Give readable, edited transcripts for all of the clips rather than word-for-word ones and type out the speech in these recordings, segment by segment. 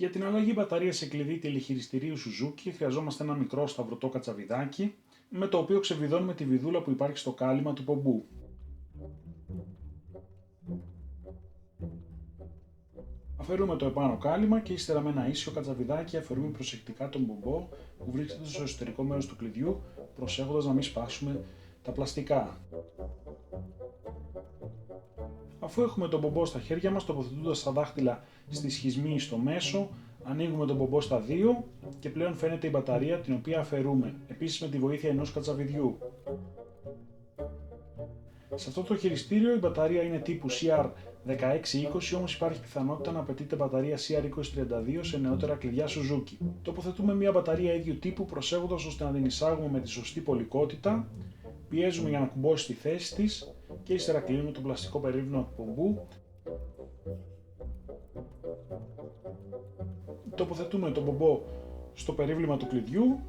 Για την αλλαγή μπαταρίας σε κλειδί τηλεχειριστηρίου Suzuki χρειαζόμαστε ένα μικρό σταυρωτό κατσαβιδάκι με το οποίο ξεβιδώνουμε τη βιδούλα που υπάρχει στο κάλυμα του πομπού. Αφαιρούμε το επάνω κάλυμα και ύστερα με ένα ίσιο κατσαβιδάκι αφαιρούμε προσεκτικά τον πομπό που βρίσκεται στο εσωτερικό μέρος του κλειδιού, προσέχοντας να μην σπάσουμε τα πλαστικά. Αφού έχουμε τον πομπό στα χέρια μας, τοποθετώντας τα δάχτυλα στη σχισμή στο μέσο, ανοίγουμε τον πομπό στα δύο και πλέον φαίνεται η μπαταρία την οποία αφαιρούμε, επίσης με τη βοήθεια ενός κατσαβιδιού. Σε αυτό το χειριστήριο η μπαταρία είναι τύπου CR1620, όμως υπάρχει πιθανότητα να απαιτείται μπαταρία CR2032 σε νεότερα κλειδιά Suzuki. Τοποθετούμε μια μπαταρία ίδιου τύπου προσέχοντας ώστε να την εισάγουμε με τη σωστή πολικότητα, πιέζουμε για να κουμπώσει στη θέση της και ύστερα κλείνουμε το πλαστικό περίβλημα του πομπού. Τοποθετούμε τον πομπό στο περίβλημα του κλειδιού.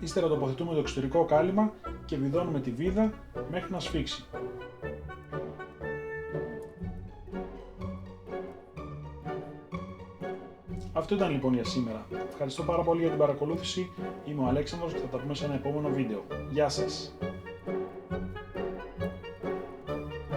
Ύστερα τοποθετούμε το εξωτερικό κάλυμα και βιδώνουμε τη βίδα μέχρι να σφίξει. Αυτό ήταν λοιπόν για σήμερα. Ευχαριστώ πάρα πολύ για την παρακολούθηση. Είμαι ο Αλέξανδρος και θα τα πούμε σε ένα επόμενο βίντεο. Γεια σας!